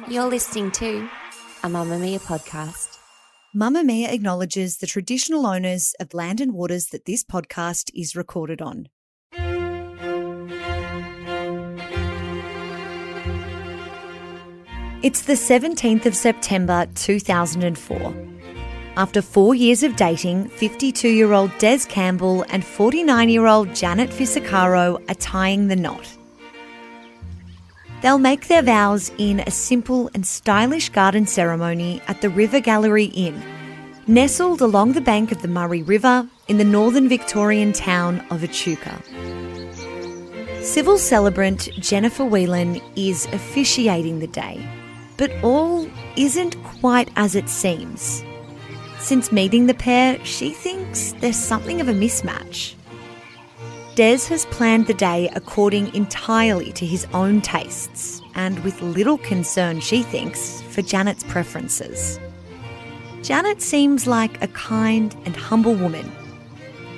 You're listening to a Mamma Mia podcast. Mamma Mia acknowledges the traditional owners of land and waters that this podcast is recorded on. It's the 17th of September 2004. After 4 years of dating, 52-year-old Des Campbell and 49-year-old Janet Fisicaro are tying the knot. They'll make their vows in a simple and stylish garden ceremony at the River Gallery Inn, nestled along the bank of the Murray River in the northern Victorian town of Echuca. Civil celebrant Jennifer Whelan is officiating the day, but all isn't quite as it seems. Since meeting the pair, she thinks there's something of a mismatch. Des has planned the day according entirely to his own tastes and with little concern, she thinks, for Janet's preferences. Janet seems like a kind and humble woman,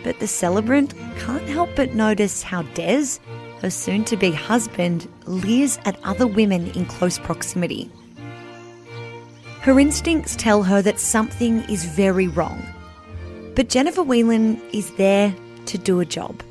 but the celebrant can't help but notice how Des, her soon-to-be husband, leers at other women in close proximity. Her instincts tell her that something is very wrong, but Jennifer Whelan is there to do a job,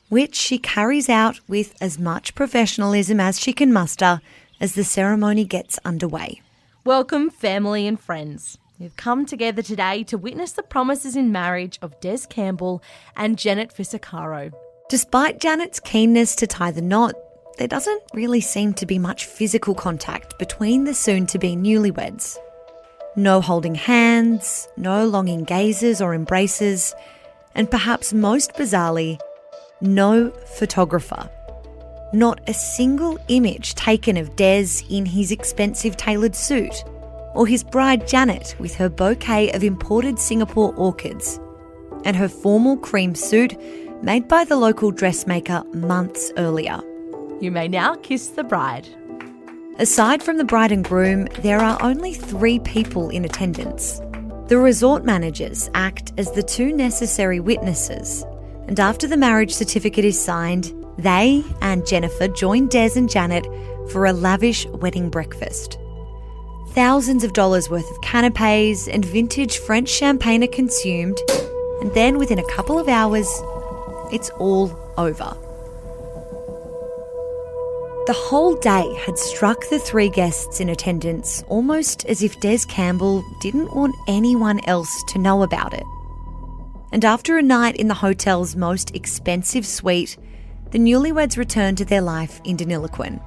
which she carries out with as much professionalism as she can muster as the ceremony gets underway. Welcome, family and friends. We've come together today to witness the promises in marriage of Des Campbell and Janet Fisicaro. Despite Janet's keenness to tie the knot, there doesn't really seem to be much physical contact between the soon-to-be newlyweds. No holding hands, no longing gazes or embraces, and perhaps most bizarrely, no photographer. Not a single image taken of Des in his expensive tailored suit, or his bride Janet with her bouquet of imported Singapore orchids, and her formal cream suit made by the local dressmaker months earlier. You may now kiss the bride. Aside from the bride and groom, there are only 3 people in attendance. The resort managers act as the 2 necessary witnesses, and after the marriage certificate is signed, they and Jennifer join Des and Janet for a lavish wedding breakfast. Thousands of dollars worth of canapes and vintage French champagne are consumed, and then within a couple of hours, it's all over. The whole day had struck the 3 guests in attendance almost as if Des Campbell didn't want anyone else to know about it. And after a night in the hotel's most expensive suite, the newlyweds returned to their life in Deniliquin.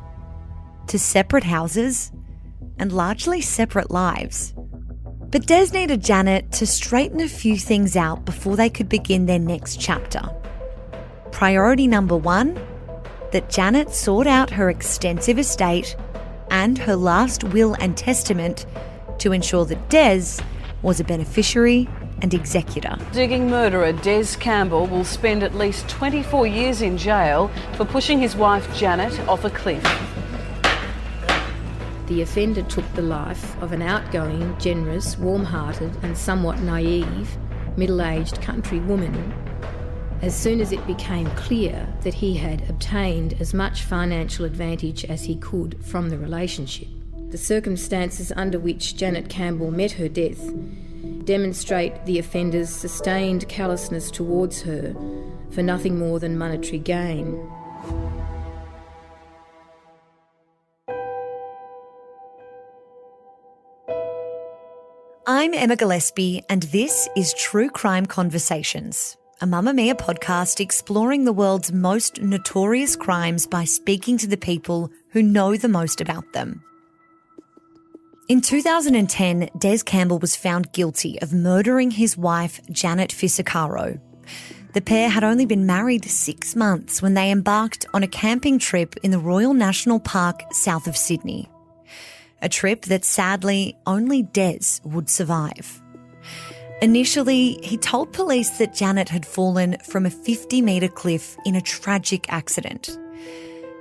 To separate houses and largely separate lives. But Des needed Janet to straighten a few things out before they could begin their next chapter. Priority number 1, that Janet sort out her extensive estate and her last will and testament to ensure that Des was a beneficiary and executor. Digging murderer Des Campbell will spend at least 24 years in jail for pushing his wife Janet off a cliff. The offender took the life of an outgoing, generous, warm-hearted and somewhat naive, middle-aged country woman as soon as it became clear that he had obtained as much financial advantage as he could from the relationship. The circumstances under which Janet Campbell met her death demonstrate the offender's sustained callousness towards her for nothing more than monetary gain. I'm Emma Gillespie, and this is True Crime Conversations, a Mamma Mia podcast exploring the world's most notorious crimes by speaking to the people who know the most about them. In 2010, Des Campbell was found guilty of murdering his wife, Janet Fisicaro. The pair had only been married 6 months when they embarked on a camping trip in the Royal National Park south of Sydney. A trip that sadly only Des would survive. Initially, he told police that Janet had fallen from a 50-metre cliff in a tragic accident.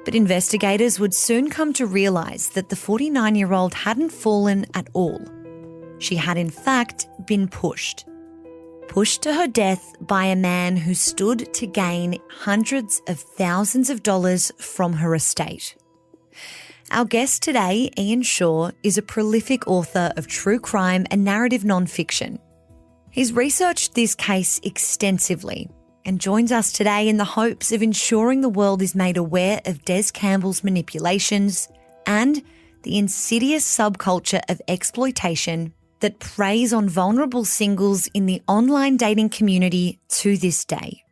But investigators would soon come to realise that the 49-year-old hadn't fallen at all. She had in fact been pushed to her death by a man who stood to gain hundreds of thousands of dollars from her estate. Our guest today, Ian Shaw, is a prolific author of true crime and narrative non-fiction. He's researched this case extensively and joins us today in the hopes of ensuring the world is made aware of Des Campbell's manipulations and the insidious subculture of exploitation that preys on vulnerable singles in the online dating community to this day.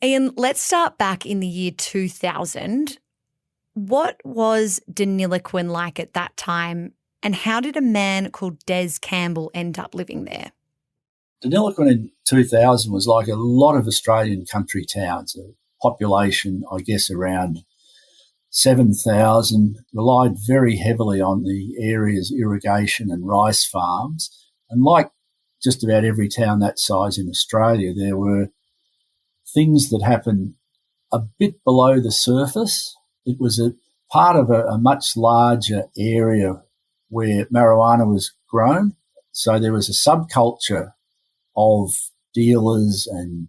Ian, let's start back in the year 2000. What was Deniliquin like at that time, and how did a man called Des Campbell end up living there? Deniliquin in 2000 was like a lot of Australian country towns, a population, I guess, around 7,000, relied very heavily on the area's irrigation and rice farms. And like just about every town that size in Australia, there were things that happened a bit below the surface. It was a part of a much larger area where marijuana was grown. So there was a subculture of dealers and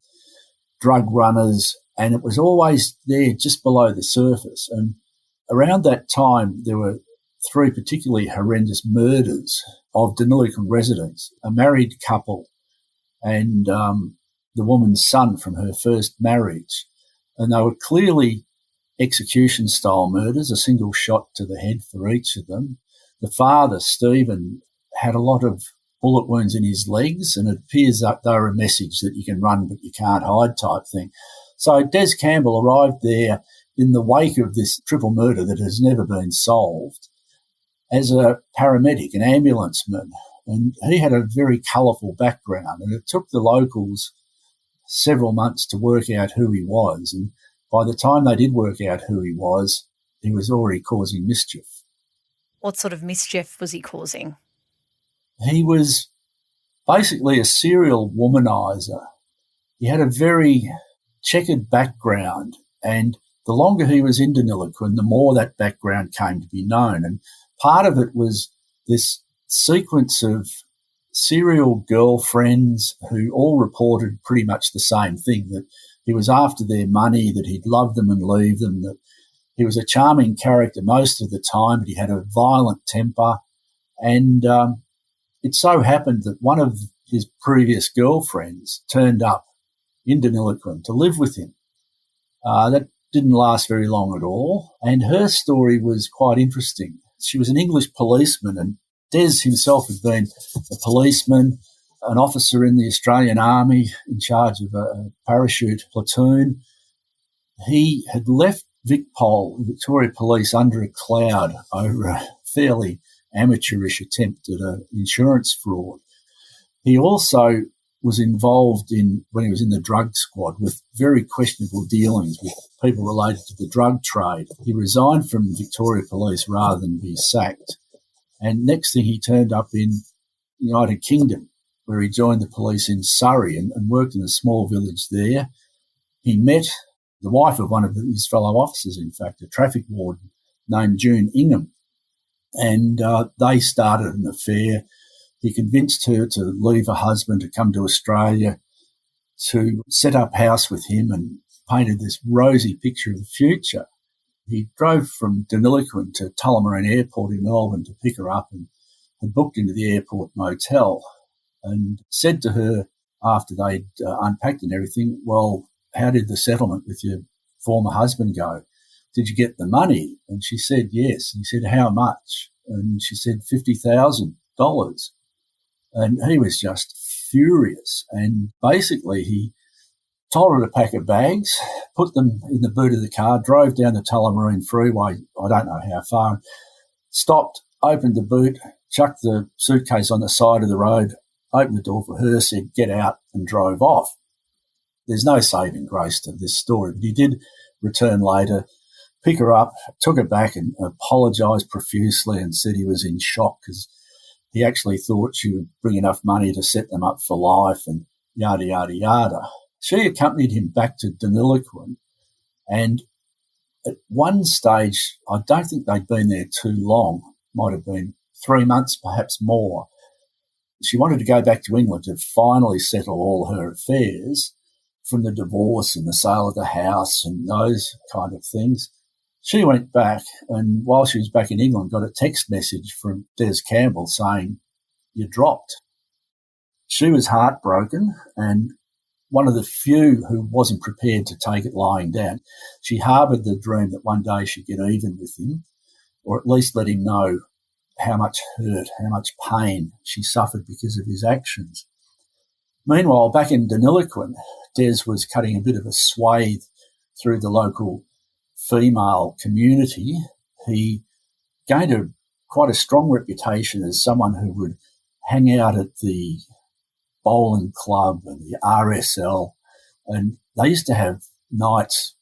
drug runners, and it was always there just below the surface. And around that time, there were 3 particularly horrendous murders of Deniliquin residents, a married couple and the woman's son from her first marriage. And they were clearly execution-style murders, a single shot to the head for each of them. The father, Stephen, had a lot of bullet wounds in his legs, and it appears that they were a message that you can run but you can't hide type thing. So Des Campbell arrived there in the wake of this triple murder that has never been solved as a paramedic, an ambulanceman, and he had a very colourful background, and it took the locals several months to work out who he was, and by the time they did work out who he was already causing mischief. What sort of mischief was he causing? He was basically a serial womanizer. He had a very checkered background, and the longer he was in Deniliquin, the more that background came to be known. And part of it was this sequence of serial girlfriends who all reported pretty much the same thing, that he was after their money, that he'd love them and leave them, that he was a charming character most of the time, but he had a violent temper. And it so happened that one of his previous girlfriends turned up in Deniliquin to live with him. That didn't last very long at all, and her story was quite interesting. She was an English policeman, and Des himself had been a policeman, an officer in the Australian Army in charge of a parachute platoon. He had left VicPol, Victoria Police, under a cloud over a fairly amateurish attempt at an insurance fraud. He also was involved in, when he was in the drug squad, with very questionable dealings with people related to the drug trade. He resigned from Victoria Police rather than be sacked. And next thing, he turned up in the United Kingdom, where he joined the police in Surrey and worked in a small village there. He met the wife of one of his fellow officers, in fact, a traffic warden named June Ingham, and they started an affair. He convinced her to leave her husband, to come to Australia, to set up house with him, and painted this rosy picture of the future. He drove from Deniliquin to Tullamarine Airport in Melbourne to pick her up, and had booked into the airport motel, and said to her after they'd unpacked and everything, "Well, how did the settlement with your former husband go? Did you get the money?" And she said yes. And he said, "How much?" And she said $50,000. And he was just furious. And basically he told her to pack her bags, put them in the boot of the car, drove down the Tullamarine freeway, I don't know how far, stopped, opened the boot, chucked the suitcase on the side of the road, opened the door for her, said, "Get out," and drove off. There's no saving grace to this story, but he did return later, pick her up, took her back and apologised profusely and said he was in shock because he actually thought she would bring enough money to set them up for life and yada, yada, yada. She accompanied him back to Deniliquin, and at one stage, I don't think they'd been there too long, might have been 3 months, perhaps more. She wanted to go back to England to finally settle all her affairs from the divorce and the sale of the house and those kind of things. She went back, and while she was back in England, got a text message from Des Campbell saying, "You dropped." She was heartbroken, and one of the few who wasn't prepared to take it lying down. She harboured the dream that one day she'd get even with him, or at least let him know how much hurt, how much pain she suffered because of his actions. Meanwhile, back in Deniliquin, Des was cutting a bit of a swathe through the local female community. He gained quite a strong reputation as someone who would hang out at the bowling club and the RSL, and they used to have nights.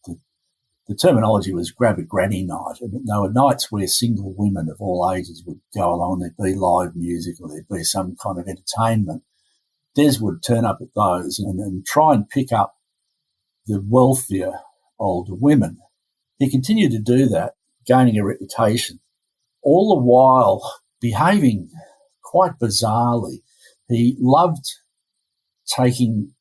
The terminology was grab a granny night, and there were nights where single women of all ages would go along. There'd be live music or there'd be some kind of entertainment. Des would turn up at those and try and pick up the wealthier older women. He continued to do that, gaining a reputation, all the while behaving quite bizarrely. He loved taking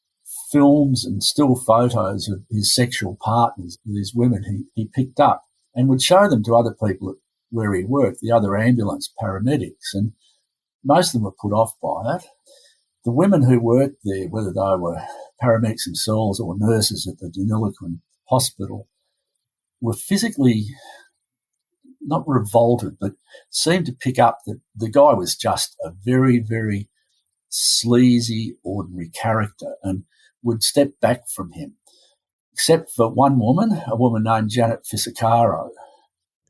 films and still photos of his sexual partners, these women he picked up, and would show them to other people where he worked, the other ambulance paramedics, and most of them were put off by it. The women who worked there, whether they were paramedics themselves or nurses at the Deniliquin hospital, were physically not revolted, but seemed to pick up that the guy was just a very, very sleazy, ordinary character, and would step back from him, except for one woman, a woman named Janet Fisicaro.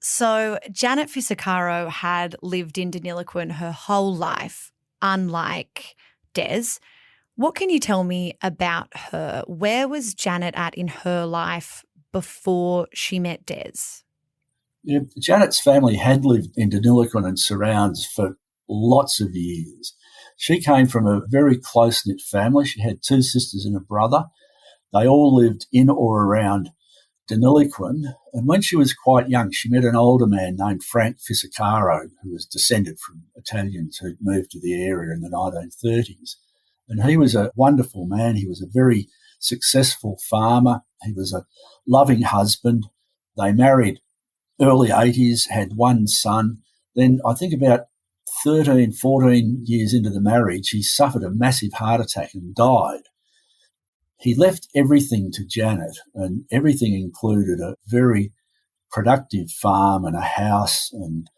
So Janet Fisicaro had lived in Deniliquin her whole life, unlike Des. What can you tell me about her? Where was Janet at in her life before she met Des? Yeah, Janet's family had lived in Deniliquin and surrounds for lots of years. She came from a very close-knit family. She had two sisters and a brother. They all lived in or around Deniliquin. And when she was quite young, she met an older man named Frank Fisicaro, who was descended from Italians who'd moved to the area in the 1930s. And he was a wonderful man. He was a very successful farmer. He was a loving husband. They married early 80s, had one son. Then I think about 13, 14 years into the marriage, he suffered a massive heart attack and died. He left everything to Janet, and everything included a very productive farm and a house, and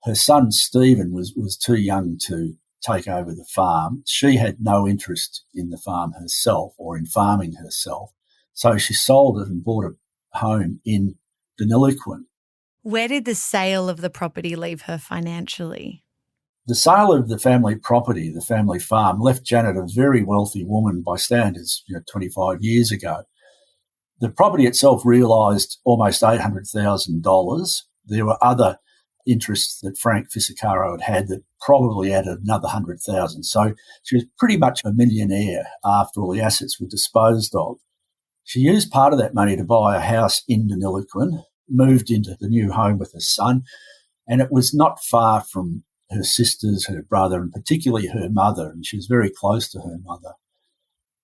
her son Stephen was too young to take over the farm. She had no interest in the farm herself or in farming herself, so she sold it and bought a home in Deniliquin. Where did the sale of the property leave her financially? The sale of the family property, the family farm, left Janet a very wealthy woman by standards 25 years ago. The property itself realised almost $800,000. There were other interests that Frank Fisicaro had that probably added another $100,000. So she was pretty much a millionaire after all the assets were disposed of. She used part of that money to buy a house in Deniliquin, moved into the new home with her son, and it was not far from her sisters, her brother, and particularly her mother, and she was very close to her mother.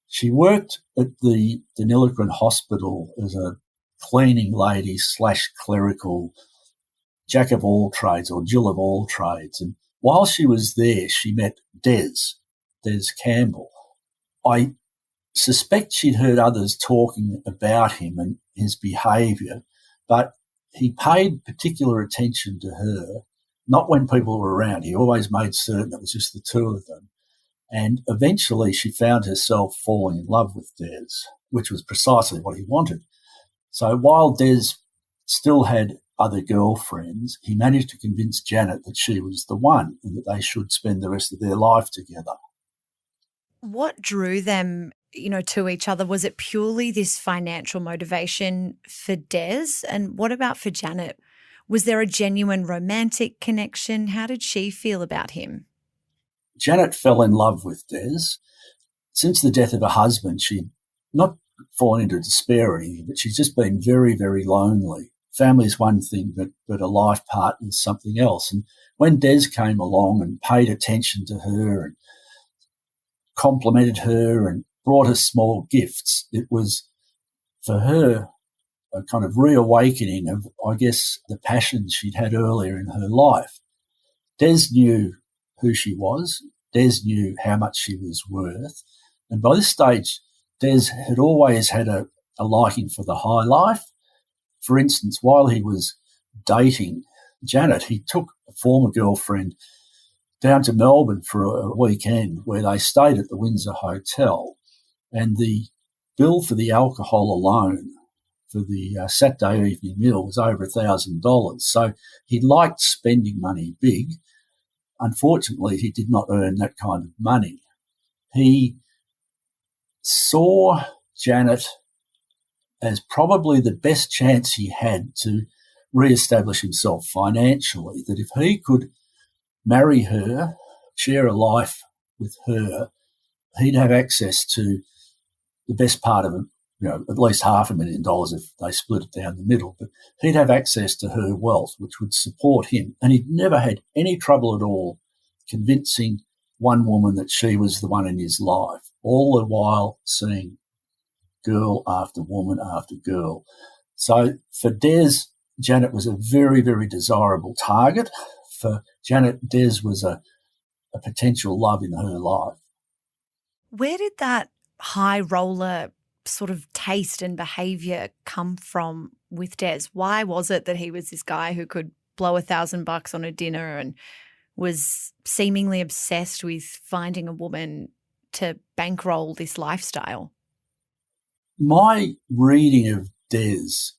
She worked at the Deniliquin hospital as a cleaning lady / clerical jack of all trades or Jill of all trades. And while she was there, she met Des Campbell. I suspect she'd heard others talking about him and his behaviour, but he paid particular attention to her. Not when people were around. He always made certain it was just the two of them. And eventually she found herself falling in love with Des, which was precisely what he wanted. So while Des still had other girlfriends, he managed to convince Janet that she was the one and that they should spend the rest of their life together. What drew them, to each other? Was it purely this financial motivation for Des? And what about for Janet? Was there a genuine romantic connection? How did she feel about him? Janet fell in love with Des. Since the death of her husband, she'd not fallen into despair or anything, but she's just been very, very lonely. Family's one thing, but a life partner is something else. And when Des came along and paid attention to her and complimented her and brought her small gifts, it was, for her, a kind of reawakening of, I guess, the passions she'd had earlier in her life. Des knew who she was. Des knew how much she was worth. And by this stage, Des had always had a liking for the high life. For instance, while he was dating Janet, he took a former girlfriend down to Melbourne for a weekend where they stayed at the Windsor Hotel, and the bill for the alcohol alone for the Saturday evening meal was over $1,000. So he liked spending money big. Unfortunately, he did not earn that kind of money. He saw Janet as probably the best chance he had to re-establish himself financially, that if he could marry her, share a life with her, he'd have access to the best part of it, at least $500,000 if they split it down the middle. But he'd have access to her wealth, which would support him. And he'd never had any trouble at all convincing one woman that she was the one in his life, all the while seeing girl after woman after girl. So for Des, Janet was a very, very desirable target. For Janet, Des was a potential love in her life. Where did that high roller sort of taste and behaviour come from with Des? Why was it that he was this guy who could blow $1,000 on a dinner and was seemingly obsessed with finding a woman to bankroll this lifestyle? My reading of Des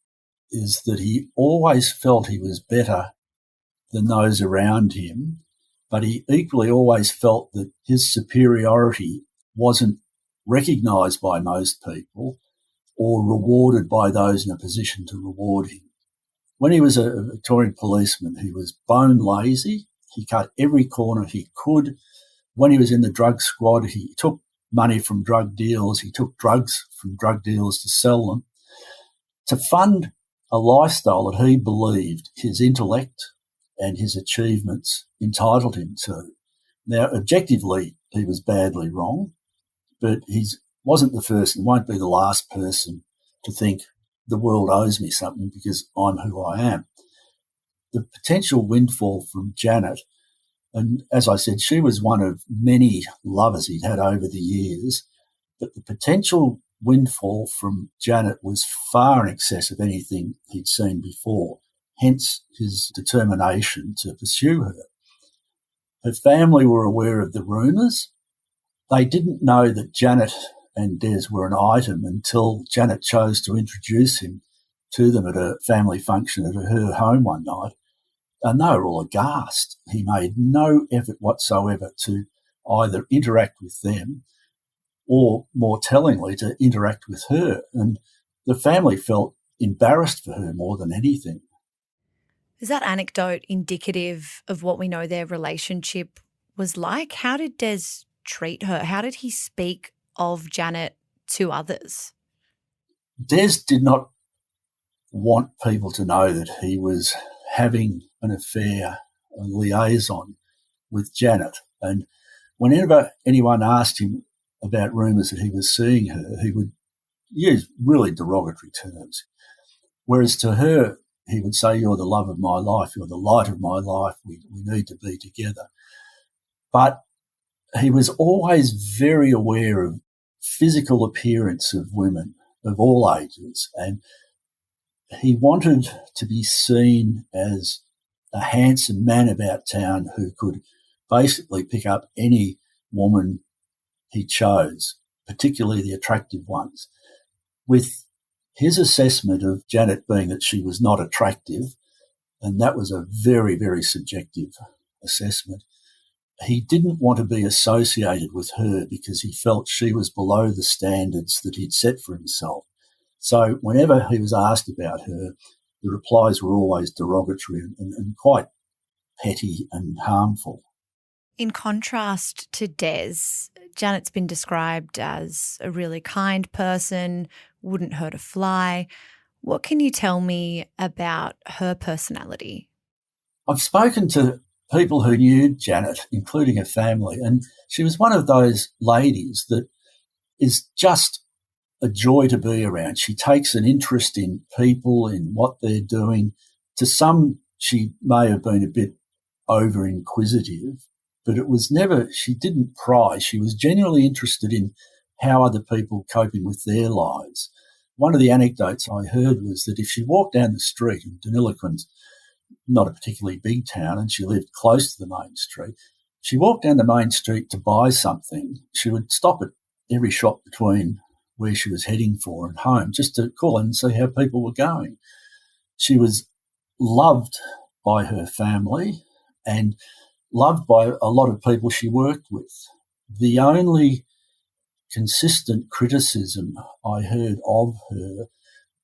is that he always felt he was better than those around him, but he equally always felt that his superiority wasn't recognised by most people or rewarded by those in a position to reward him. When he was a Victorian policeman, he was bone lazy. He cut every corner he could. When he was in the drug squad, he took money from drug deals. He took drugs from drug dealers to sell them to fund a lifestyle that he believed his intellect and his achievements entitled him to. Now, objectively, he was badly wrong, but he wasn't the first and won't be the last person to think the world owes me something because I'm who I am. The potential windfall from Janet, and as I said, she was one of many lovers he'd had over the years, but the potential windfall from Janet was far in excess of anything he'd seen before, hence his determination to pursue her. Her family were aware of the rumours. They didn't know that Janet and Des were an item until Janet chose to introduce him to them at a family function at her home one night, and they were all aghast. He made no effort whatsoever to either interact with them or, more tellingly, to interact with her. And the family felt embarrassed for her more than anything. Is that anecdote indicative of what we know their relationship was like? How did Des treat her? How did he speak of Janet to others? Des did not want people to know that he was having an affair, a liaison with Janet. And whenever anyone asked him about rumours that he was seeing her, he would use really derogatory terms. Whereas to her, he would say, "You're the love of my life, you're the light of my life, we need to be together." But he was always very aware of physical appearance of women of all ages, and he wanted to be seen as a handsome man about town who could basically pick up any woman he chose, particularly the attractive ones. With his assessment of Janet being that she was not attractive, and that was a very, very subjective assessment, he didn't want to be associated with her because he felt she was below the standards that he'd set for himself. So whenever he was asked about her, the replies were always derogatory and quite petty and harmful. In contrast to Des, Janet's been described as a really kind person, wouldn't hurt a fly. What can you tell me about her personality? I've spoken to people who knew Janet, including her family, and she was one of those ladies that is just a joy to be around. She takes an interest in people, in what they're doing. To some, she may have been a bit over inquisitive, but it was never, she didn't pry. She was genuinely interested in how other people coping with their lives. One of the anecdotes I heard was that if she walked down the street in Deniliquin, not a particularly big town, and she lived close to the main street, she walked down the main street to buy something. She would stop at every shop between where she was heading for and home just to call in and see how people were going. She was loved by her family and loved by a lot of people she worked with. The only consistent criticism I heard of her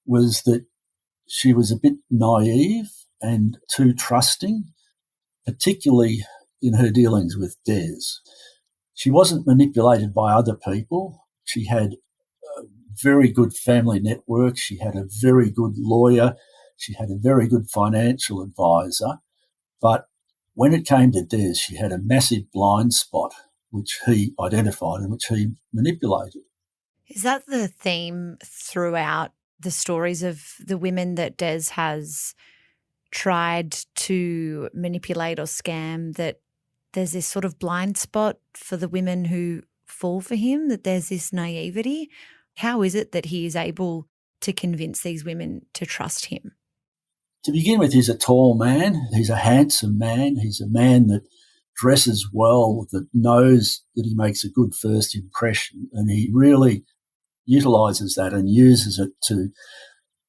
was that she was a bit naive and too trusting, particularly in her dealings with Des. She wasn't manipulated by other people. She had a very good family network. She had a very good lawyer. She had a very good financial advisor. But when it came to Des, she had a massive blind spot, which he identified and which he manipulated. Is that the theme throughout the stories of the women that Des has tried to manipulate or scam, that there's this sort of blind spot for the women who fall for him, that there's this naivety? How is it that he is able to convince these women to trust him? To begin with, he's a tall man. He's a handsome man. He's a man that dresses well, that knows that he makes a good first impression, and he really utilises that and uses it to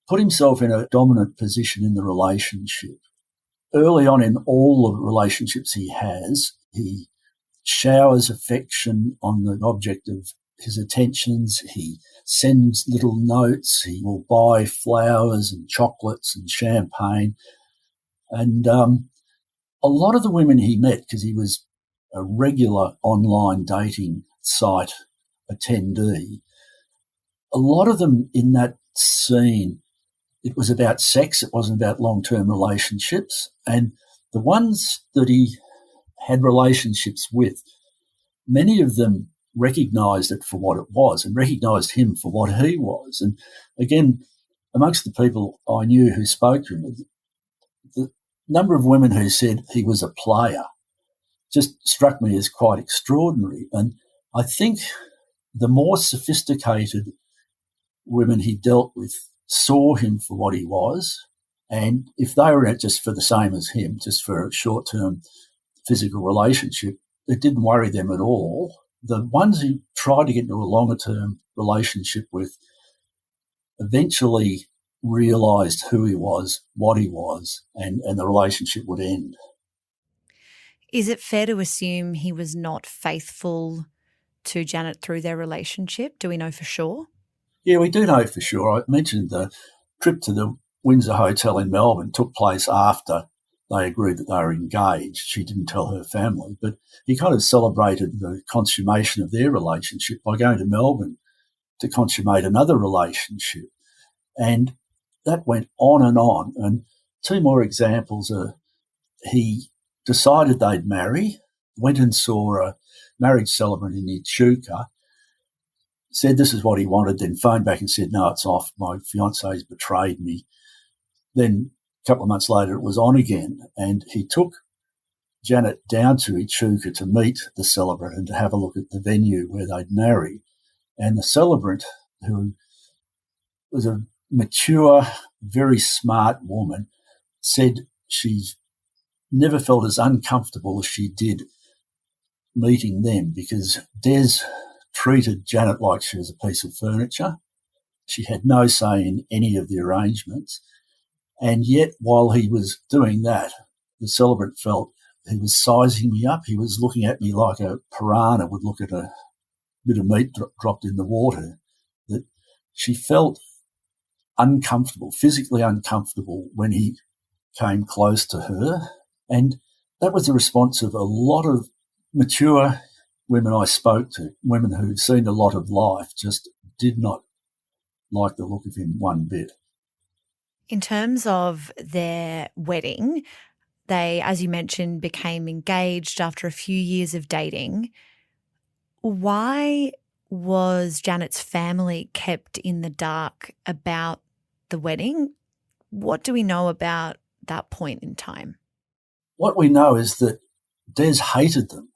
put himself in a dominant position in the relationship. Early on in all the relationships he has, he showers affection on the object of his attentions. He sends little notes. He will buy flowers and chocolates and champagne. And a lot of the women he met, because he was a regular online dating site attendee, a lot of them in that scene, it was about sex. It wasn't about long-term relationships. And the ones that he had relationships with, many of them recognised it for what it was and recognised him for what he was. And again, amongst the people I knew who spoke to him, the number of women who said he was a player just struck me as quite extraordinary. And I think the more sophisticated women he dealt with saw him for what he was, and if they were in it just for the same as him, just for a short-term physical relationship, it didn't worry them at all. The ones who tried to get into a longer-term relationship with eventually realised who he was, what he was, and the relationship would end. Is it fair to assume he was not faithful to Janet through their relationship? Do we know for sure? Yeah, we do know for sure. I mentioned the trip to the Windsor Hotel in Melbourne took place after they agreed that they were engaged. She didn't tell her family, but he kind of celebrated the consummation of their relationship by going to Melbourne to consummate another relationship. And that went on. And two more examples are he decided they'd marry, went and saw a marriage celebrant in Echuca, said this is what he wanted, then phoned back and said, no, it's off. My fiance's betrayed me. Then a couple of months later, it was on again. And he took Janet down to Echuca to meet the celebrant and to have a look at the venue where they'd marry. And the celebrant, who was a mature, very smart woman, said she's never felt as uncomfortable as she did meeting them, because Des treated Janet like she was a piece of furniture. She had no say in any of the arrangements. And yet, while he was doing that, the celebrant felt he was sizing me up. He was looking at me like a piranha would look at a bit of meat dropped in the water. That she felt uncomfortable, physically uncomfortable, when he came close to her. And that was the response of a lot of mature women I spoke to, women who'd seen a lot of life, just did not like the look of him one bit. In terms of their wedding, they, as you mentioned, became engaged after a few years of dating. Why was Janet's family kept in the dark about the wedding? What do we know about that point in time? What we know is that Des hated them.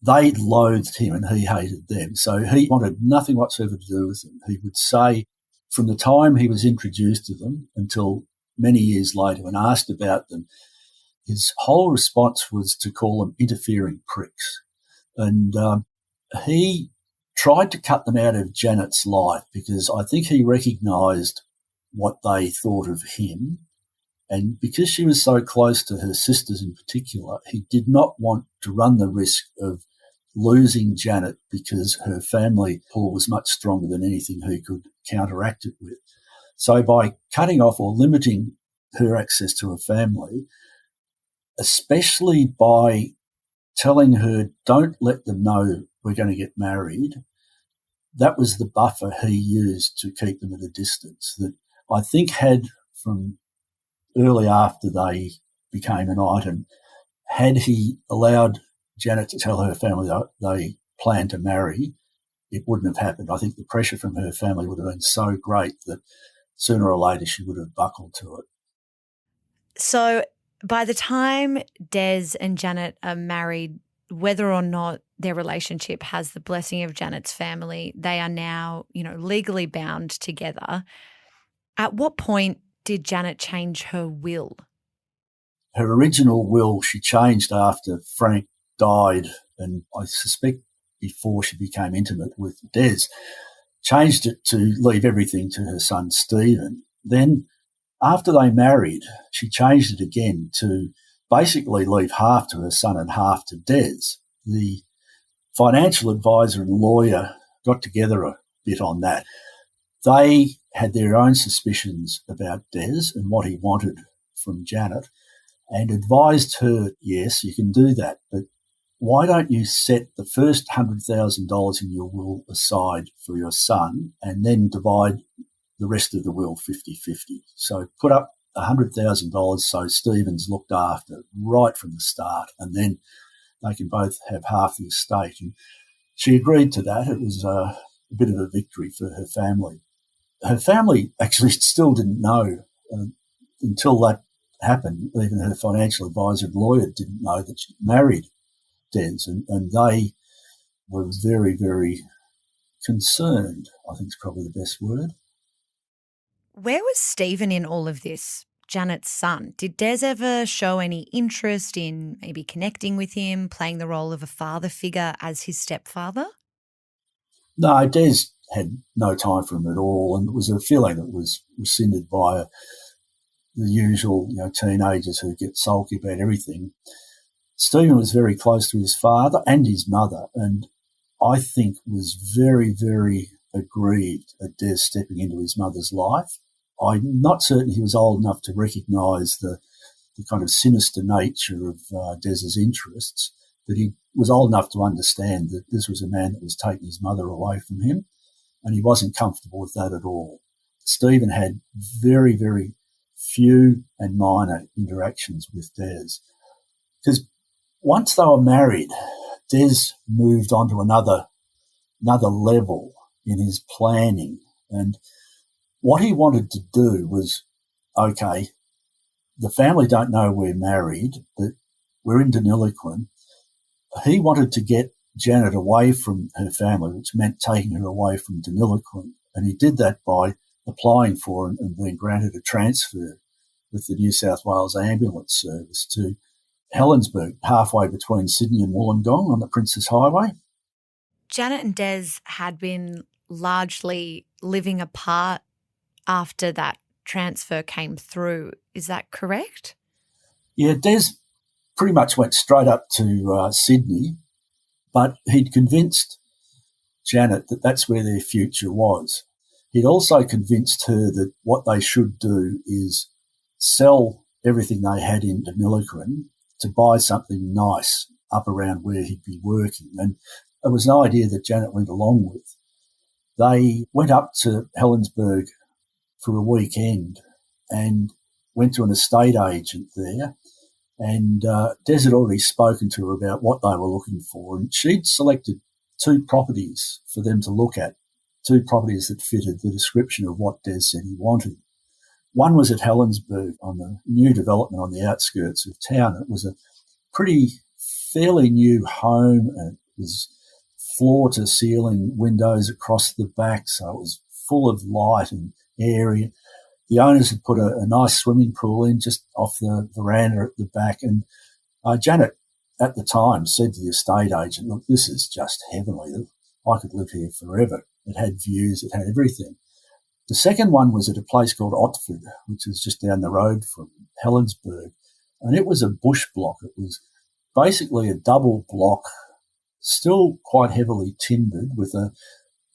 They loathed him and he hated them. So he wanted nothing whatsoever to do with them. He would say from the time he was introduced to them until many years later when asked about them, his whole response was to call them interfering pricks. And he tried to cut them out of Janet's life because I think he recognised what they thought of him. And because she was so close to her sisters in particular, he did not want to run the risk of losing Janet because her family pull was much stronger than anything he could counteract it with. So by cutting off or limiting her access to her family, especially by telling her, don't let them know we're going to get married, that was the buffer he used to keep them at a distance that I think had from early after they became an item, had he allowed Janet to tell her family that they planned to marry, it wouldn't have happened. I think the pressure from her family would have been so great that sooner or later she would have buckled to it. So by the time Des and Janet are married, whether or not their relationship has the blessing of Janet's family, they are now, legally bound together. At what point did Janet change her will? Her original will she changed after Frank died, and I suspect before she became intimate with Des, changed it to leave everything to her son Stephen. Then after they married, she changed it again to basically leave half to her son and half to Des. The financial advisor and lawyer got together a bit on that. They had their own suspicions about Des and what he wanted from Janet and advised her, yes, you can do that, but why don't you set the first $100,000 in your will aside for your son and then divide the rest of the will 50-50. So put up $100,000 so Stephen's looked after right from the start, and then they can both have half the estate. And she agreed to that. It was a bit of a victory for her family. Her family actually still didn't know until that happened. Even her financial advisor and lawyer didn't know that she married Des, and they were very, very concerned, I think is probably the best word. Where was Stephen in all of this, Janet's son? Did Des ever show any interest in maybe connecting with him, playing the role of a father figure as his stepfather? No, Des had no time for him at all, and it was a feeling that was rescinded by the usual, teenagers who get sulky about everything. Stephen was very close to his father and his mother, and I think was very, very aggrieved at Des stepping into his mother's life. I'm not certain he was old enough to recognise the kind of sinister nature of Des's interests, but he was old enough to understand that this was a man that was taking his mother away from him, and he wasn't comfortable with that at all. Stephen had very, very few and minor interactions with Des, because once they were married, Des moved on to another level in his planning. And what he wanted to do was, okay, the family don't know we're married, but we're in Deniliquin. He wanted to get Janet away from her family, which meant taking her away from Deniliquin. And he did that by applying for and being granted a transfer with the New South Wales Ambulance Service to Helensburgh, halfway between Sydney and Wollongong on the Princess Highway. Janet and Des had been largely living apart after that transfer came through. Is that correct? Yeah, Des pretty much went straight up to Sydney, but he'd convinced Janet that that's where their future was. He'd also convinced her that what they should do is sell everything they had in Deniliquin to buy something nice up around where he'd be working. And it was an idea that Janet went along with. They went up to Helensburgh for a weekend and went to an estate agent there. And Des had already spoken to her about what they were looking for. And she'd selected two properties for them to look at, two properties that fitted the description of what Des said he wanted. One was at Helensburgh on the new development on the outskirts of town. It was a fairly new home, and it was floor-to-ceiling windows across the back, so it was full of light and airy. The owners had put a nice swimming pool in just off the veranda at the back, and Janet at the time said to the estate agent, look, this is just heavenly. I could live here forever. It had views, it had everything. The second one was at a place called Otford, which is just down the road from Helensburgh, and it was a bush block. It was basically a double block, still quite heavily timbered, with a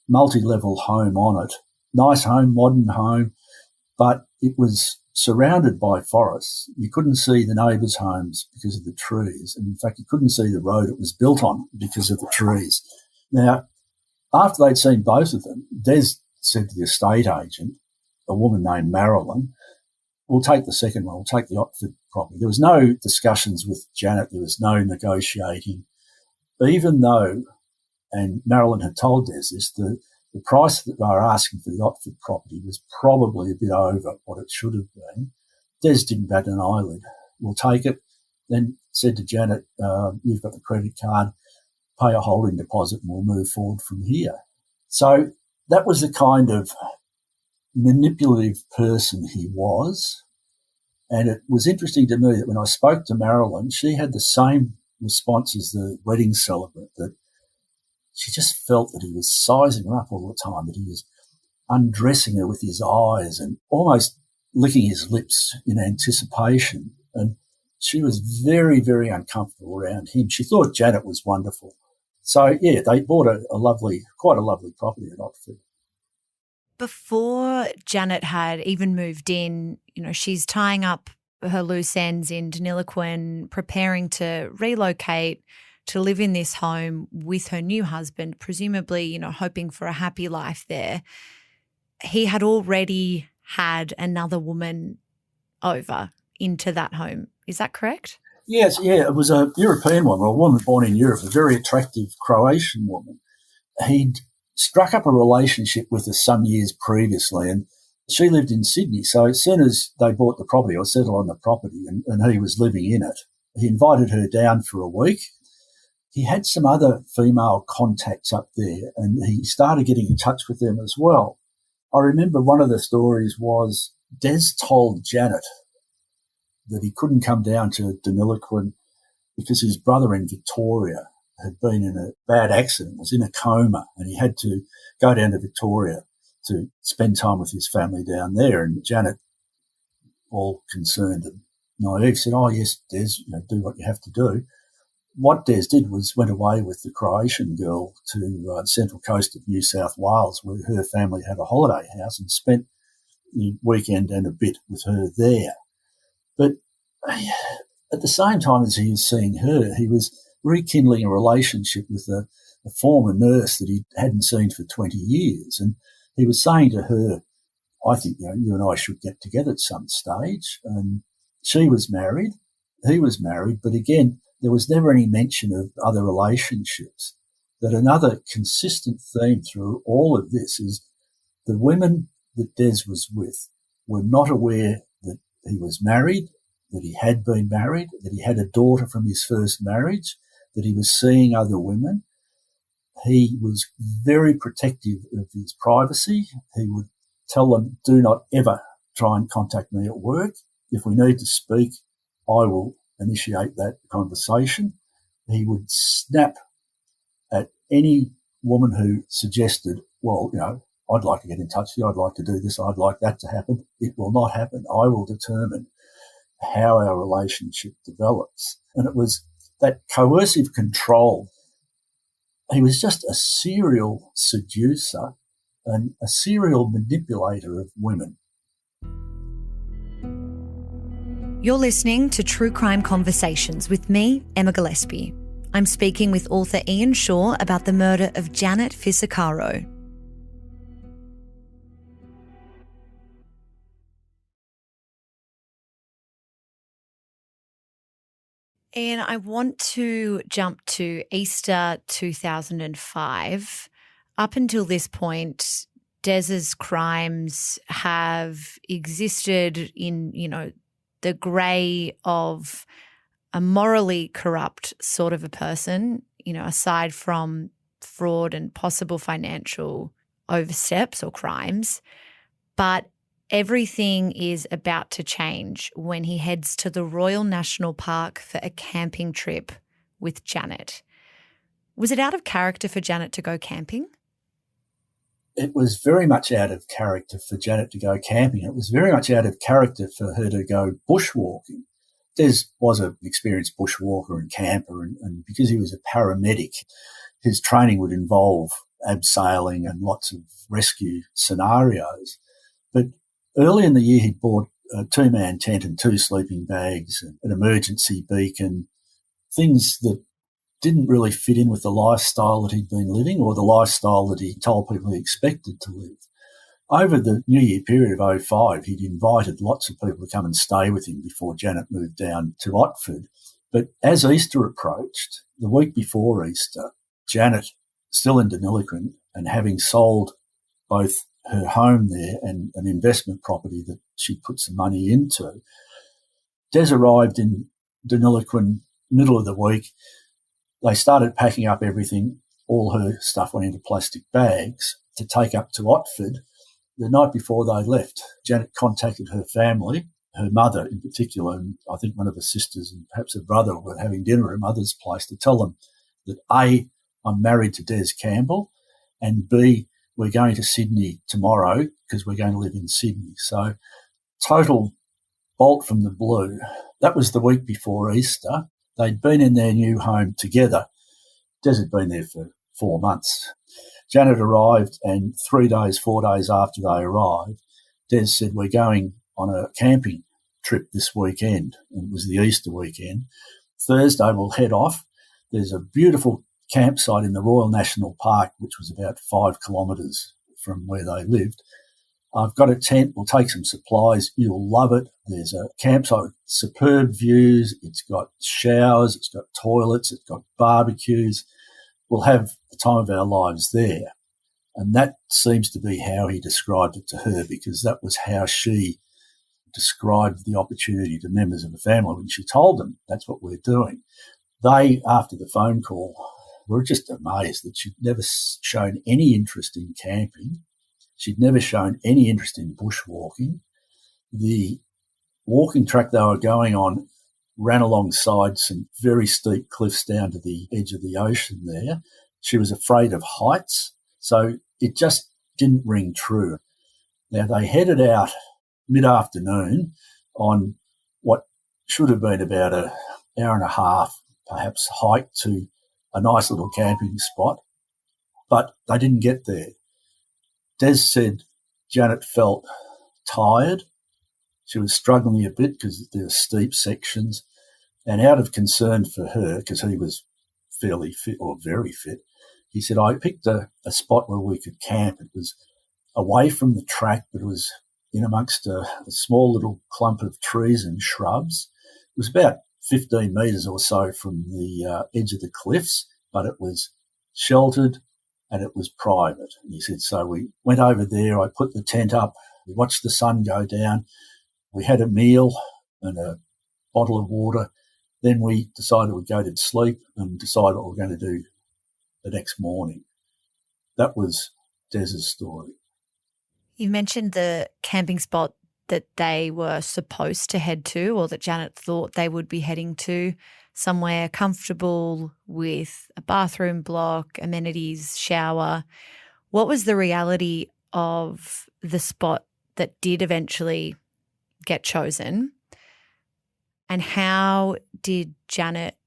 multi-level home on it. Nice home, modern home, but it was surrounded by forests. You couldn't see the neighbours' homes because of the trees. And in fact, you couldn't see the road it was built on because of the trees. Now, after they'd seen both of them, Des said to the estate agent, a woman named Marilyn, we'll take the second one, we'll take the Otford property. There was no discussions with Janet, there was no negotiating. Even though, and Marilyn had told Des this, the price that they were asking for the Otford property was probably a bit over what it should have been. Des didn't bat an eyelid. We'll take it. Then said to Janet, you've got the credit card, pay a holding deposit and we'll move forward from here. So that was the kind of manipulative person he was. And it was interesting to me that when I spoke to Marilyn, she had the same response as the wedding celebrant, that she just felt that he was sizing her up all the time, that he was undressing her with his eyes and almost licking his lips in anticipation. And she was very, very uncomfortable around him. She thought Janet was wonderful. So, yeah, they bought quite a lovely property at Otford. Before Janet had even moved in, she's tying up her loose ends in Deniliquin, preparing to relocate, to live in this home with her new husband, presumably, hoping for a happy life there. He had already had another woman over into that home. Is that correct? Yes, yeah, it was a European woman, or a woman born in Europe, a very attractive Croatian woman. He'd struck up a relationship with her some years previously, and she lived in Sydney. So as soon as they bought the property or settled on the property and he was living in it, he invited her down for a week. He had some other female contacts up there and he started getting in touch with them as well. I remember one of the stories was Des told Janet that he couldn't come down to Deniliquin because his brother in Victoria had been in a bad accident, was in a coma, and he had to go down to Victoria to spend time with his family down there. And Janet, all concerned and naive, said, oh, yes, Des, do what you have to do. What Des did was went away with the Croatian girl to the central coast of New South Wales, where her family had a holiday house, and spent the weekend and a bit with her there. But at the same time as he was seeing her, he was rekindling a relationship with a former nurse that he hadn't seen for 20 years. And he was saying to her, I think, you and I should get together at some stage. And she was married, he was married, but again, there was never any mention of other relationships. That another consistent theme through all of this is the women that Des was with were not aware that he was married, that he had been married, that he had a daughter from his first marriage, that he was seeing other women. He was very protective of his privacy. He would tell them, do not ever try and contact me at work. If we need to speak, I will initiate that conversation. He would snap at any woman who suggested, well, I'd like to get in touch with you, I'd like to do this, I'd like that to happen. It will not happen. I will determine how our relationship develops. And it was that coercive control. He was just a serial seducer and a serial manipulator of women. You're listening to True Crime Conversations with me, Emma Gillespie. I'm speaking with author Ian Shaw about the murder of Janet Fisicaro. And I want to jump to Easter 2005. Up until this point, Des's crimes have existed in, the grey of a morally corrupt sort of a person, aside from fraud and possible financial oversteps or crimes. But everything is about to change when he heads to the Royal National Park for a camping trip with Janet. Was it out of character for Janet to go camping? It was very much out of character for Janet to go camping. It was very much out of character for her to go bushwalking. Des was an experienced bushwalker and camper, and because he was a paramedic, his training would involve abseiling and lots of rescue scenarios. But early in the year, he'd bought a two-man tent and 2 sleeping bags, and an emergency beacon, things that didn't really fit in with the lifestyle that he'd been living or the lifestyle that he told people he expected to live. Over the New Year period of 2005, he'd invited lots of people to come and stay with him before Janet moved down to Otford. But as Easter approached, the week before Easter, Janet, still in Deniliquin and having sold both her home there and an investment property that she'd put some money into, Des arrived in Deniliquin middle of the week. They started packing up everything. All her stuff went into plastic bags to take up to Otford. The night before they left, Janet contacted her family, her mother in particular, and I think one of her sisters and perhaps her brother were having dinner at her mother's place, to tell them that A, I'm married to Des Campbell, and B, we're going to Sydney tomorrow because we're going to live in Sydney. So total bolt from the blue. That was the week before Easter. They'd been in their new home together. Des had been there for 4 months. Janet arrived, and 4 days after they arrived, Des said, we're going on a camping trip this weekend. And it was the Easter weekend. Thursday we'll head off. There's a beautiful campsite in the Royal National Park, which was about 5 kilometres from where they lived. I've got a tent. We'll take some supplies. You'll love it. There's a campsite with superb views. It's got showers. It's got toilets. It's got barbecues. We'll have the time of our lives there. And that seems to be how he described it to her, because that was how she described the opportunity to members of the family when she told them, that's what we're doing. They, after the phone call, were just amazed that she'd never shown any interest in camping. She'd never shown any interest in bushwalking. The walking track they were going on ran alongside some very steep cliffs down to the edge of the ocean there. She was afraid of heights, so it just didn't ring true. Now, they headed out mid-afternoon on what should have been about an hour and a half, perhaps, hike to a nice little camping spot, but they didn't get there. Des said Janet felt tired. She was struggling a bit because there were steep sections, and out of concern for her, because he was fairly fit or very fit, he said, I picked a spot where we could camp. It was away from the track, but it was in amongst a small little clump of trees and shrubs. It was about 15 metres or so from the edge of the cliffs, but it was sheltered and it was private. And he said, so we went over there, I put the tent up, we watched the sun go down, we had a meal and a bottle of water. Then we decided we'd go to sleep and decide what we're going to do the next morning. That was Des's story. You mentioned the camping spot that they were supposed to head to, or that Janet thought they would be heading to, somewhere comfortable with a bathroom block, amenities, shower. What was the reality of the spot that did eventually get chosen? And how did Janet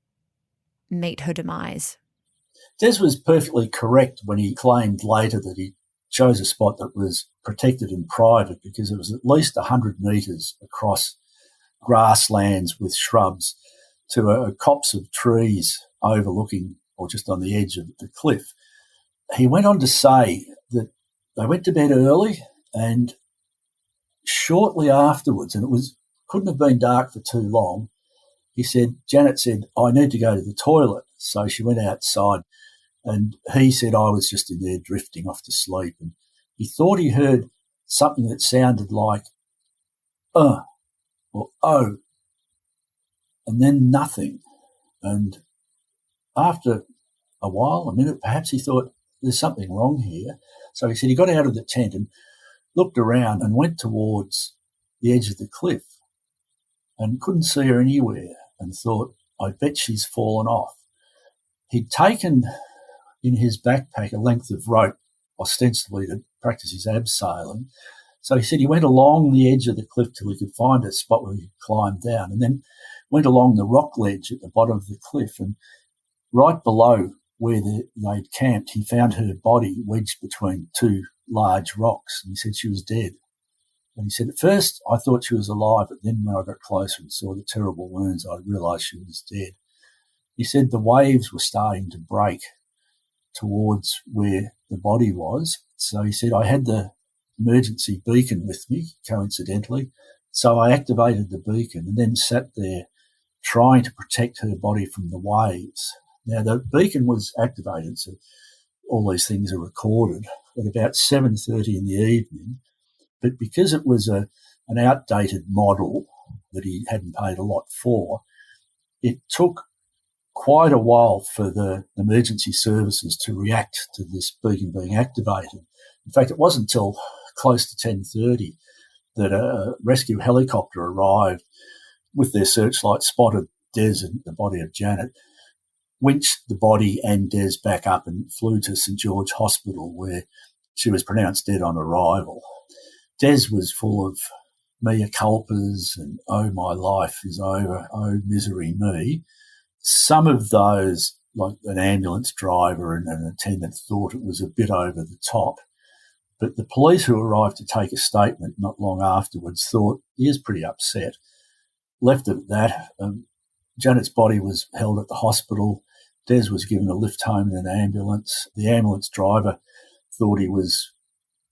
meet her demise? Des was perfectly correct when he claimed later that he chose a spot that was protected and private, because it was at least 100 metres across grasslands with shrubs to a copse of trees overlooking or just on the edge of the cliff. He went on to say that they went to bed early, and shortly afterwards, and couldn't have been dark for too long, He said, Janet said, I need to go to the toilet. So she went outside and he said, I was just in there drifting off to sleep. And he thought he heard something that sounded like, or oh, and then nothing. And after a while, a minute, perhaps he thought, there's something wrong here. So he said he got out of the tent and looked around and went towards the edge of the cliff and couldn't see her anywhere and thought, I bet she's fallen off. He'd taken in his backpack a length of rope, ostensibly to practice his abseiling. So he said he went along the edge of the cliff till he could find a spot where he could climb down, and then went along the rock ledge at the bottom of the cliff, and right below where they'd camped, he found her body wedged between two large rocks, and he said she was dead. And he said, at first I thought she was alive, but then when I got closer and saw the terrible wounds, I realised she was dead. He said the waves were starting to break towards where the body was. So he said, I had the emergency beacon with me, coincidentally. So I activated the beacon and then sat there trying to protect her body from the waves. Now, the beacon was activated, so all these things are recorded at about 7:30 in the evening. But because it was an outdated model that he hadn't paid a lot for, it took quite a while for the emergency services to react to this beacon being activated. In fact, it wasn't until close to 10:30 that a rescue helicopter arrived with their searchlight, spotted Des and the body of Janet, winched the body and Des back up and flew to St George Hospital, where she was pronounced dead on arrival. Des was full of mea culpas and, oh, my life is over, oh, misery me. Some of those, like an ambulance driver and an attendant, thought it was a bit over the top. But the police who arrived to take a statement not long afterwards thought he is pretty upset. Left it at that. Janet's body was held at the hospital. Des was given a lift home in an ambulance. The ambulance driver thought he was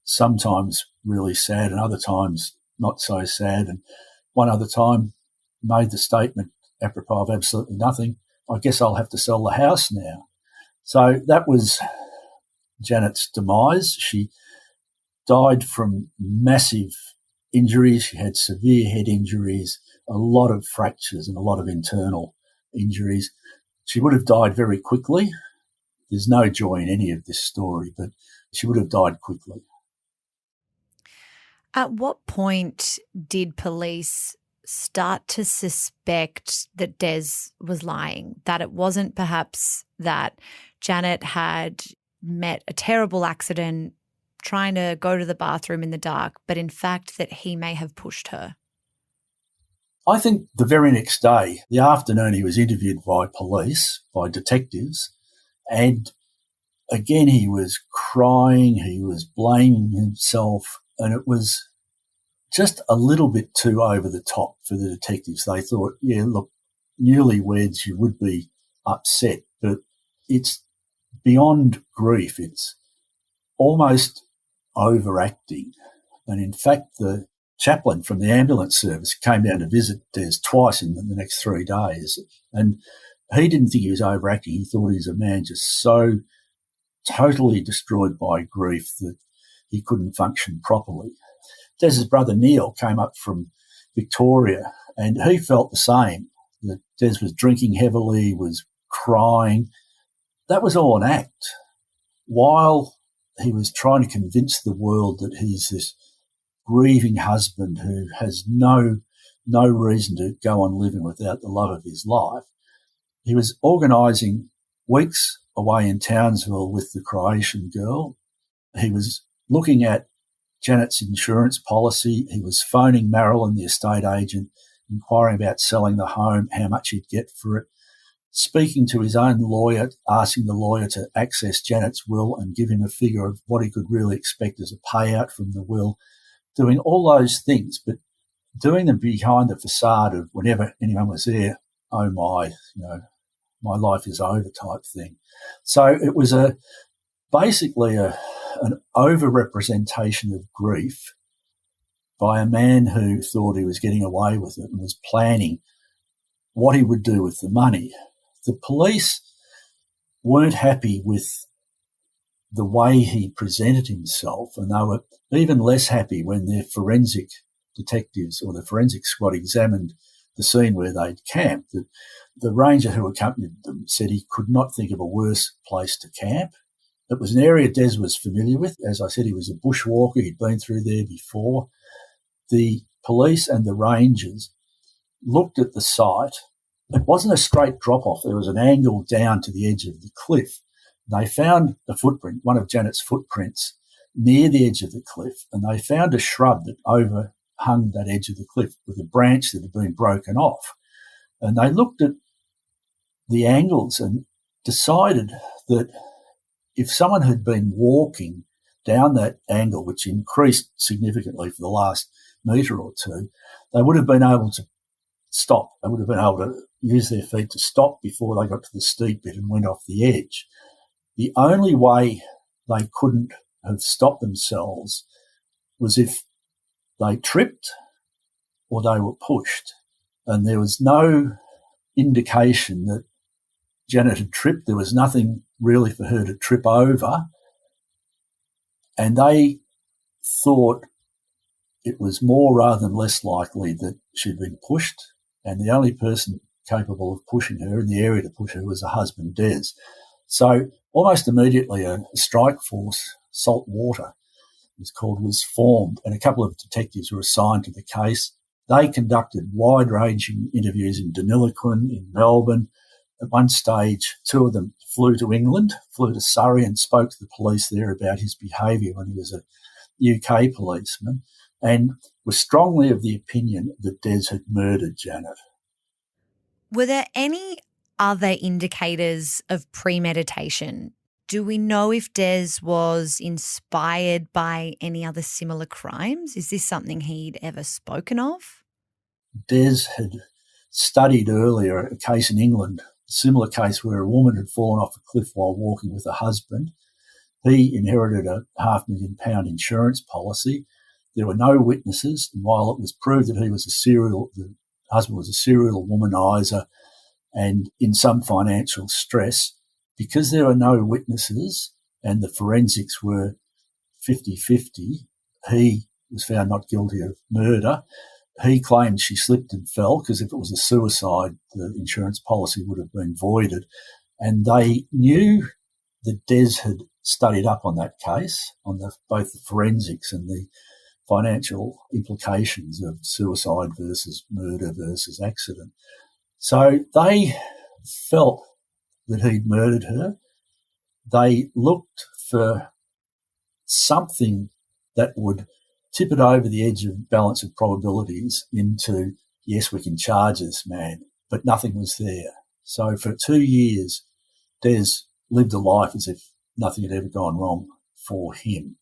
sometimes really sad and other times not so sad. And one other time made the statement, apropos of absolutely nothing, I guess I'll have to sell the house now. So that was Janet's demise. She died from massive injuries. She had severe head injuries, a lot of fractures and a lot of internal injuries. She would have died very quickly. There's no joy in any of this story, but she would have died quickly. At what point did police start to suspect that Des was lying, that it wasn't perhaps that Janet had met a terrible accident trying to go to the bathroom in the dark, but in fact that he may have pushed her? I think the very next day, the afternoon, he was interviewed by police, by detectives, and again he was crying, he was blaming himself, and it was just a little bit too over the top for the detectives. They thought, yeah, look, newlyweds, you would be upset, but it's beyond grief. It's almost overacting. And in fact, the chaplain from the ambulance service came down to visit Des twice in the next 3 days, and he didn't think he was overacting. He thought he was a man just so totally destroyed by grief that he couldn't function properly. Des's brother Neil came up from Victoria, and he felt the same, that Des was drinking heavily, was crying. That was all an act. While he was trying to convince the world that he's this grieving husband who has no reason to go on living without the love of his life, he was organising weeks away in Townsville with the Croatian girl. He was looking at Janet's insurance policy. He was phoning Marilyn, the estate agent, inquiring about selling the home, how much he'd get for it, speaking to his own lawyer, asking the lawyer to access Janet's will and give him a figure of what he could really expect as a payout from the will, doing all those things, but doing them behind the facade of whenever anyone was there, oh my, my life is over type thing. So it was basically an over-representation of grief by a man who thought he was getting away with it and was planning what he would do with the money. The police weren't happy with the way he presented himself, and they were even less happy when their forensic detectives or the forensic squad examined the scene where they'd camped. The ranger who accompanied them said he could not think of a worse place to camp. It was an area Des was familiar with. As I said, he was a bushwalker. He'd been through there before. The police and the rangers looked at the site. It wasn't a straight drop-off. There was an angle down to the edge of the cliff. They found a footprint, one of Janet's footprints, near the edge of the cliff, and they found a shrub that overhung that edge of the cliff with a branch that had been broken off. And they looked at the angles and decided that if someone had been walking down that angle, which increased significantly for the last metre or two, they would have been able to stop. They would have been able to use their feet to stop before they got to the steep bit and went off the edge. The only way they couldn't have stopped themselves was if they tripped or they were pushed. And there was no indication that Janet had tripped. There was nothing really for her to trip over. And they thought it was more rather than less likely that she'd been pushed. And the only person capable of pushing her in the area to push her was her husband, Des. So almost immediately a strike force, salt water, was formed, and a couple of detectives were assigned to the case. They conducted wide-ranging interviews in Deniliquin, in Melbourne. At one stage, two of them flew to England, flew to Surrey and spoke to the police there about his behaviour when he was a UK policeman, and were strongly of the opinion that Des had murdered Janet. Were there any other indicators of premeditation? Do we know if Des was inspired by any other similar crimes? Is this something he'd ever spoken of? Des had studied earlier a case in England, a similar case where a woman had fallen off a cliff while walking with her husband. He inherited a £500,000 insurance policy. There were no witnesses, and while it was proved that the husband was a serial womanizer and in some financial stress, because there were no witnesses and the forensics were 50-50, he was found not guilty of murder. He claimed she slipped and fell because if it was a suicide, the insurance policy would have been voided. And they knew that Des had studied up on that case, on both the forensics and the financial implications of suicide versus murder versus accident. So they felt that he'd murdered her. They looked for something that would tip it over the edge of balance of probabilities into, yes, we can charge this man, but nothing was there. So for 2 years, Des lived a life as if nothing had ever gone wrong for him.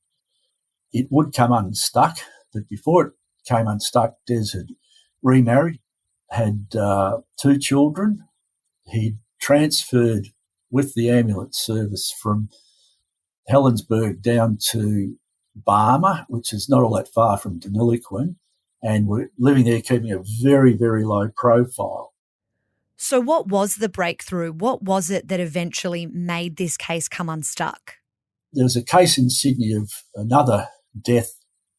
It would come unstuck, but before it came unstuck, Des had remarried, had 2 children. He'd transferred with the ambulance service from Helensburgh down to Barmer, which is not all that far from Deniliquin, and were living there keeping a very, very low profile. So what was the breakthrough? What was it that eventually made this case come unstuck? There was a case in Sydney of another death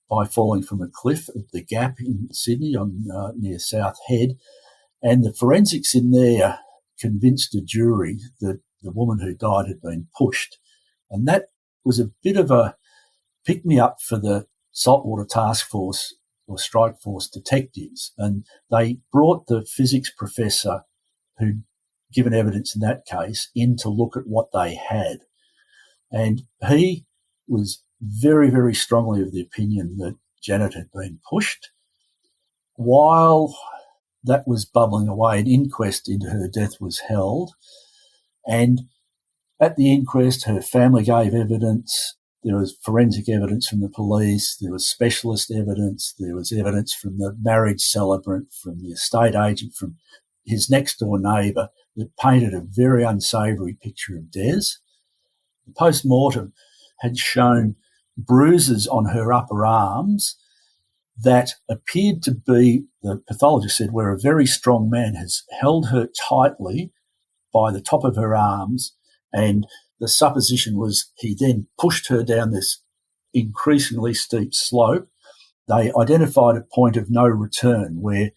by falling from a cliff at the Gap in Sydney near South Head, and the forensics in there convinced a jury that the woman who died had been pushed. And that was a bit of a pick-me-up for the Saltwater Task Force or Strike Force detectives. And they brought the physics professor who'd given evidence in that case in to look at what they had. And he was very, very strongly of the opinion that Janet had been pushed. While that was bubbling away, an inquest into her death was held. And at the inquest, her family gave evidence. There was forensic evidence from the police. There was specialist evidence. There was evidence from the marriage celebrant, from the estate agent, from his next-door neighbour that painted a very unsavoury picture of Des. The post-mortem had shown bruises on her upper arms that appeared to be, the pathologist said, where a very strong man has held her tightly by the top of her arms, and the supposition was he then pushed her down this increasingly steep slope. They identified a point of no return where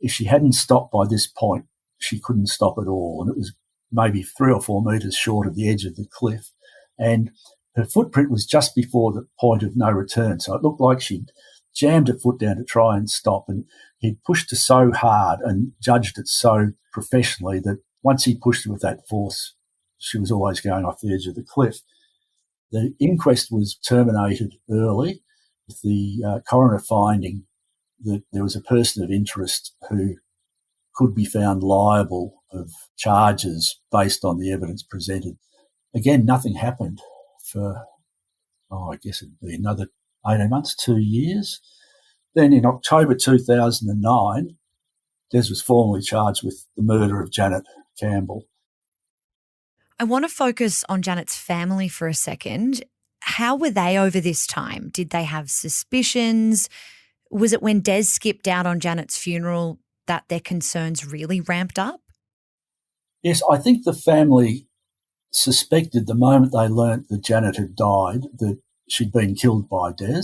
if she hadn't stopped by this point, she couldn't stop at all. And it was maybe 3 or 4 metres short of the edge of the cliff. And her footprint was just before the point of no return. So it looked like she'd jammed her foot down to try and stop. And he'd pushed her so hard and judged it so professionally that once he pushed her with that force, she was always going off the edge of the cliff. The inquest was terminated early with the coroner finding that there was a person of interest who could be found liable of charges based on the evidence presented. Again, nothing happened for, I guess it'd be another 18 months, 2 years. Then in October 2009, Des was formally charged with the murder of Janet Campbell. I want to focus on Janet's family for a second. How were they over this time? Did they have suspicions? Was it when Des skipped out on Janet's funeral that their concerns really ramped up? Yes, I think the family suspected the moment they learnt that Janet had died that she'd been killed by Des.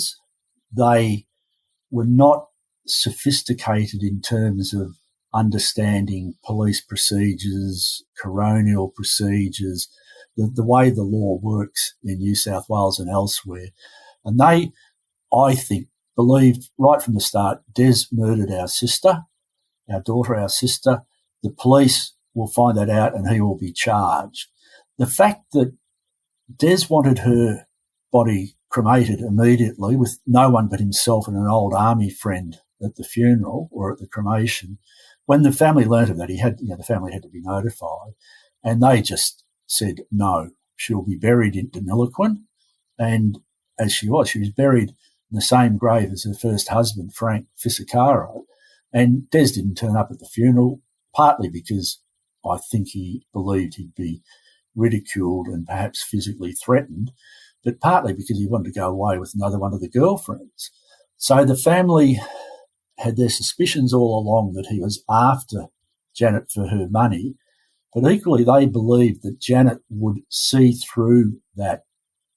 They were not sophisticated in terms of understanding police procedures, coronial procedures, the way the law works in New South Wales and elsewhere. And they, I think, believed right from the start, Des murdered our sister, our daughter, our sister. The police will find that out and he will be charged. The fact that Des wanted her body cremated immediately with no one but himself and an old army friend at the funeral or at the cremation, when the family learnt of that, the family had to be notified, and they just said, no, she'll be buried in Deniliquin. And as she was buried in the same grave as her first husband, Frank Fisicaro. And Des didn't turn up at the funeral, partly because I think he believed he'd be ridiculed and perhaps physically threatened, but partly because he wanted to go away with another one of the girlfriends. So the family had their suspicions all along that he was after Janet for her money, but equally they believed that Janet would see through that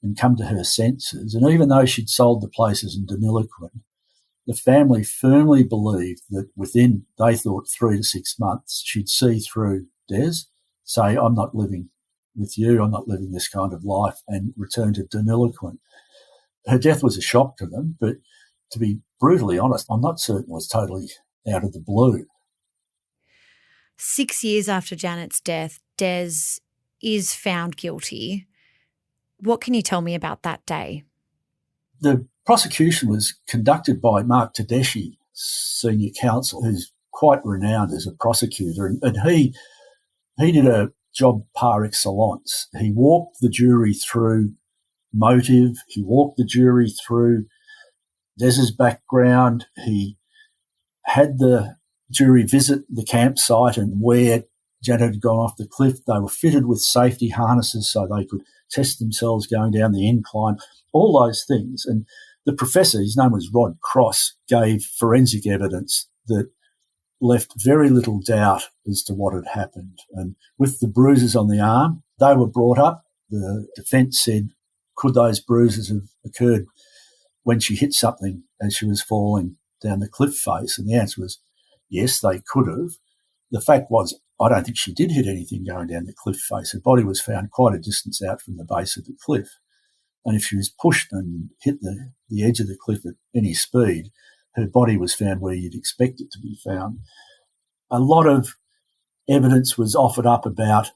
and come to her senses. And even though she'd sold the places in Deniliquin, the family firmly believed that within, they thought, 3 to 6 months, she'd see through Des, say, I'm not living with you, I'm not living this kind of life, and return to Deniliquin. Her death was a shock to them, but to be brutally honest, I'm not certain it was totally out of the blue. 6 years after Janet's death, Des is found guilty. What can you tell me about that day? The prosecution was conducted by Mark Tedeschi, senior counsel, who's quite renowned as a prosecutor, and he did a job par excellence. He walked the jury through motive, he walked the jury through Des's background, he had the jury visit the campsite and where Janet had gone off the cliff. They were fitted with safety harnesses so they could test themselves going down the incline, all those things. And the professor, his name was Rod Cross, gave forensic evidence that left very little doubt as to what had happened. And with the bruises on the arm, they were brought up. The defence said, could those bruises have occurred when she hit something as she was falling down the cliff face? And the answer was, yes, they could have. The fact was, I don't think she did hit anything going down the cliff face. Her body was found quite a distance out from the base of the cliff. And if she was pushed and hit the edge of the cliff at any speed, her body was found where you'd expect it to be found. A lot of evidence was offered up about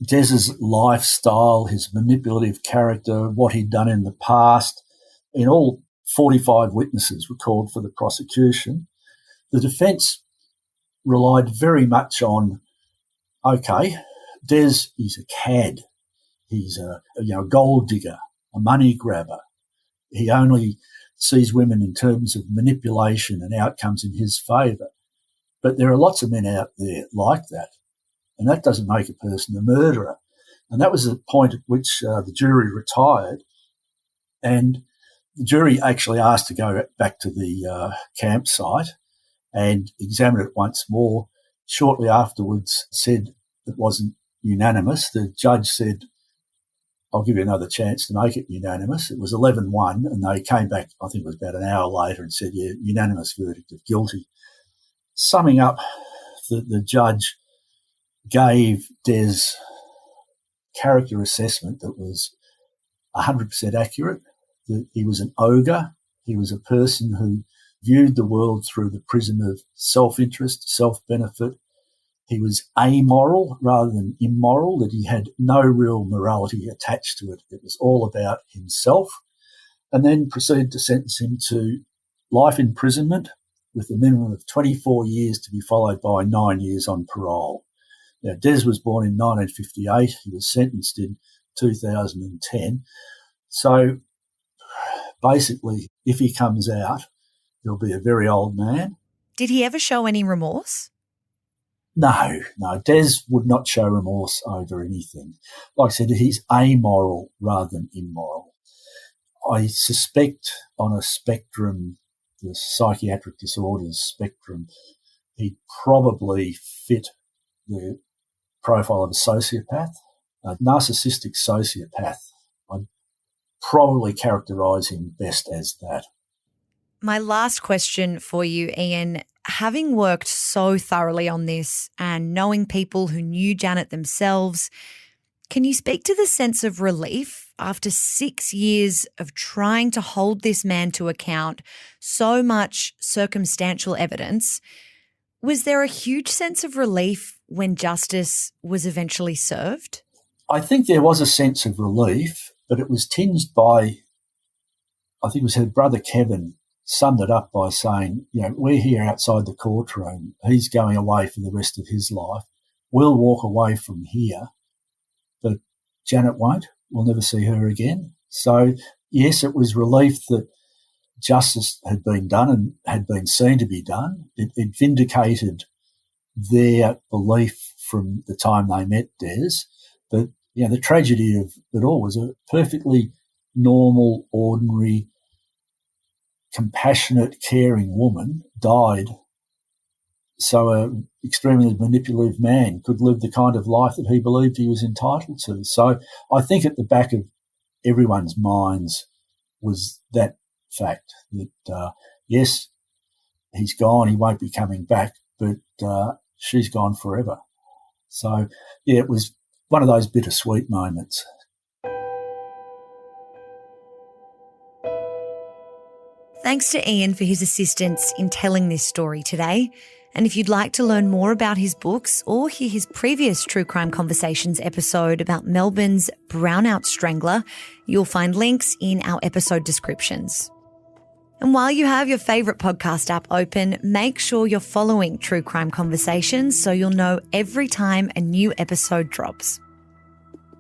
Des's lifestyle, his manipulative character, what he'd done in the past. In all, 45 witnesses were called for the prosecution. The defence relied very much on, okay, Des is a cad. He's a gold digger, a money grabber. He only sees women in terms of manipulation and outcomes in his favour. But there are lots of men out there like that, and that doesn't make a person a murderer. And that was the point at which the jury retired. And The jury actually asked to go back to the campsite and examine it once more. Shortly afterwards said it wasn't unanimous. The judge said, I'll give you another chance to make it unanimous. It was 11-1, and they came back, I think it was about an hour later, and said, yeah, unanimous verdict of guilty. Summing up, the judge gave Des character assessment that was 100% accurate, that he was an ogre. He was a person who viewed the world through the prism of self-interest, self-benefit. He was amoral rather than immoral, that he had no real morality attached to it. It was all about himself. And then proceeded to sentence him to life imprisonment with a minimum of 24 years to be followed by 9 years on parole. Now, Des was born in 1958. He was sentenced in 2010. So basically, if he comes out, he'll be a very old man. Did he ever show any remorse? No. Des would not show remorse over anything. Like I said, he's amoral rather than immoral. I suspect on a spectrum, the psychiatric disorders spectrum, he'd probably fit the profile of a sociopath, a narcissistic sociopath. I'd probably characterise him best as that. My last question for you, Ian, having worked so thoroughly on this and knowing people who knew Janet themselves, can you speak to the sense of relief after 6 years of trying to hold this man to account, so much circumstantial evidence? Was there a huge sense of relief when justice was eventually served? I think there was a sense of relief, but it was tinged by, I think it was her brother Kevin summed it up by saying, we're here outside the courtroom. He's going away for the rest of his life. We'll walk away from here, but Janet won't. We'll never see her again. So, yes, it was relief that justice had been done and had been seen to be done. It vindicated their belief from the time they met Des. But, the tragedy of it all was a perfectly normal, ordinary, compassionate, caring woman died so an extremely manipulative man could live the kind of life that he believed he was entitled to. So I think at the back of everyone's minds was that fact that, yes, he's gone, he won't be coming back, but she's gone forever. So, it was one of those bittersweet moments. Thanks to Ian for his assistance in telling this story today. And if you'd like to learn more about his books or hear his previous True Crime Conversations episode about Melbourne's Brownout Strangler, you'll find links in our episode descriptions. And while you have your favourite podcast app open, make sure you're following True Crime Conversations so you'll know every time a new episode drops.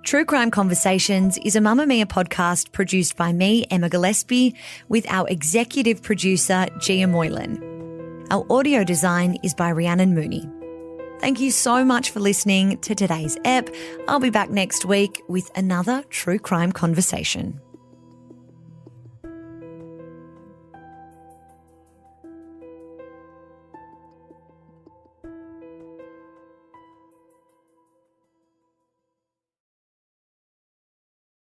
True Crime Conversations is a Mamma Mia podcast produced by me, Emma Gillespie, with our executive producer, Gia Moylan. Our audio design is by Rhiannon Mooney. Thank you so much for listening to today's ep. I'll be back next week with another True Crime Conversation.